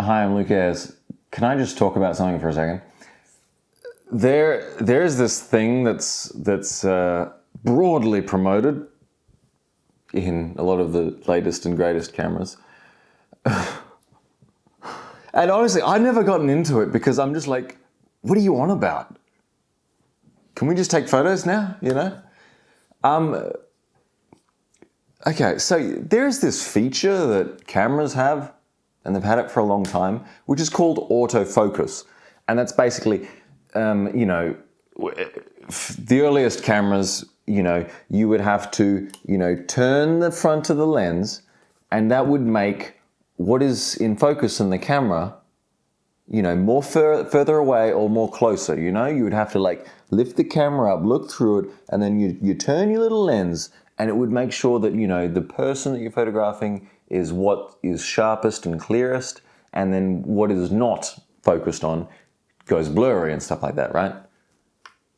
Hi, I'm Luke Ayers. Can I just talk about something for a second? There's this thing that's broadly promoted in a lot of the latest and greatest cameras. And honestly, I've never gotten into it because I'm just like, what are you on about? Can we just take photos now, you know? Okay, so there's this feature that cameras have, and they've had it for a long time, which is called autofocus. And that's basically, the earliest cameras, you would have to, turn the front of the lens, and that would make what is in focus in the camera, more further away or more closer, You would have to like lift the camera up, look through it, and then you turn your little lens, and it would make sure that, the person that you're photographing is what is sharpest and clearest, and then what is not focused on goes blurry and stuff like that, right?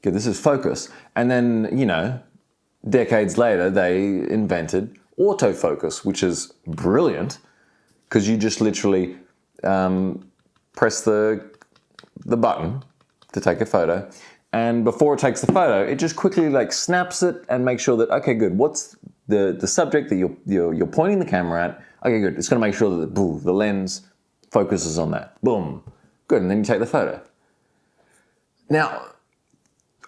Okay, this is focus. And then, decades later, they invented autofocus, which is brilliant, because you just literally press the button to take a photo, and before it takes the photo, it just quickly like snaps it and makes sure that, okay, good, what's the subject that you're pointing the camera at? Okay, good, it's going to make sure that the lens focuses on that. Boom, good, and then you take the photo. Now,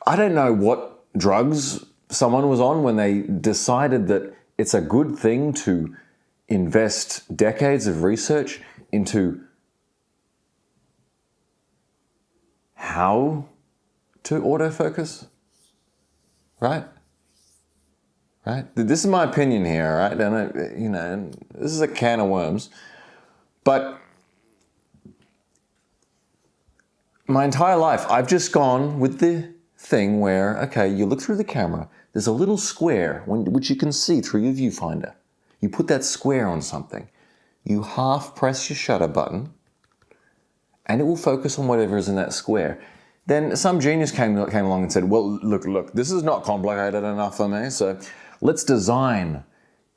I don't know what drugs someone was on when they decided that it's a good thing to invest decades of research into how to autofocus, right? Right? This is my opinion here, right? And this is a can of worms, but my entire life, I've just gone with the thing where, okay, you look through the camera, there's a little square which you can see through your viewfinder. You put that square on something, you half press your shutter button, and it will focus on whatever is in that square. Then some genius came along and said, well, look, this is not complicated enough for me, so let's design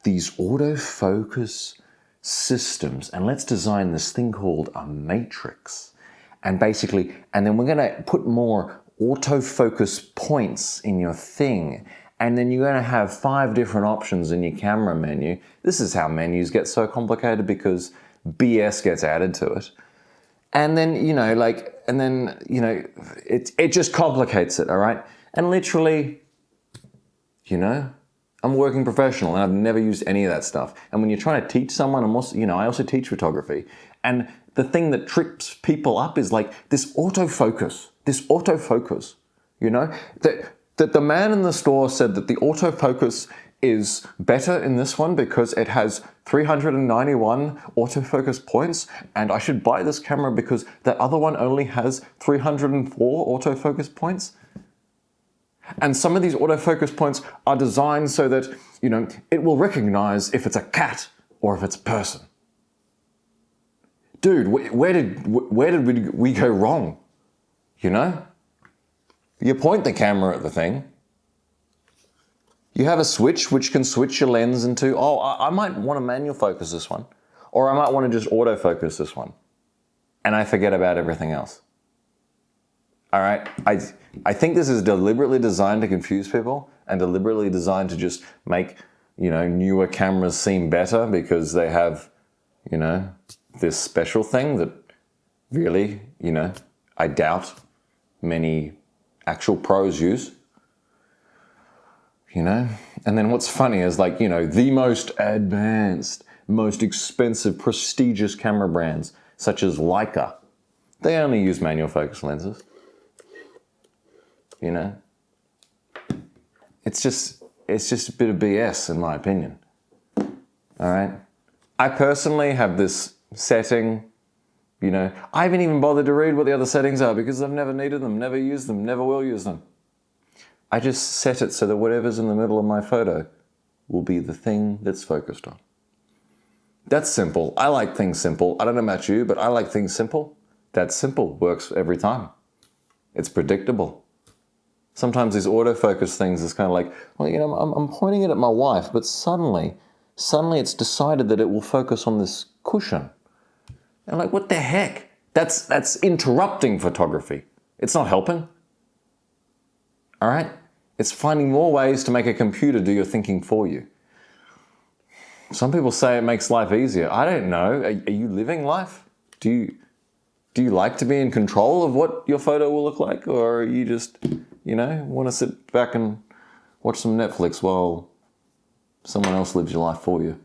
these autofocus systems, and let's design this thing called a matrix. And then we're gonna put more autofocus points in your thing, and then you're gonna have 5 different options in your camera menu. This is how menus get so complicated, because BS gets added to it. And then, it just complicates it, all right? And literally, I'm a working professional and I've never used any of that stuff. And when you're trying to teach someone, I also teach photography. And the thing that trips people up is like this autofocus, that the man in the store said that the autofocus is better in this one because it has 391 autofocus points, and I should buy this camera because that other one only has 304 autofocus points. And some of these autofocus points are designed so that, it will recognize if it's a cat or if it's a person. Dude, where did we go wrong? You point the camera at the thing. You have a switch which can switch your lens into, I might want to manual focus this one, or I might want to just autofocus this one, and I forget about everything else. All right, I think this is deliberately designed to confuse people and deliberately designed to just make, newer cameras seem better because they have, this special thing that really, I doubt many actual pros use. And then what's funny is the most advanced, most expensive, prestigious camera brands, such as Leica, they only use manual focus lenses. It's just a bit of BS in my opinion. All right. I personally have this setting, I haven't even bothered to read what the other settings are because I've never needed them, never used them, never will use them. I just set it so that whatever's in the middle of my photo will be the thing that's focused on. That's simple. I like things simple. I don't know about you, but I like things simple. That's simple. Works every time. It's predictable. Sometimes these autofocus things is kind of like, well, I'm pointing it at my wife, but suddenly it's decided that it will focus on this cushion. And like, what the heck? That's interrupting photography. It's not helping. All right? It's finding more ways to make a computer do your thinking for you. Some people say it makes life easier. I don't know. Are you living life? Do you like to be in control of what your photo will look like? Or are you just, want to sit back and watch some Netflix while someone else lives your life for you?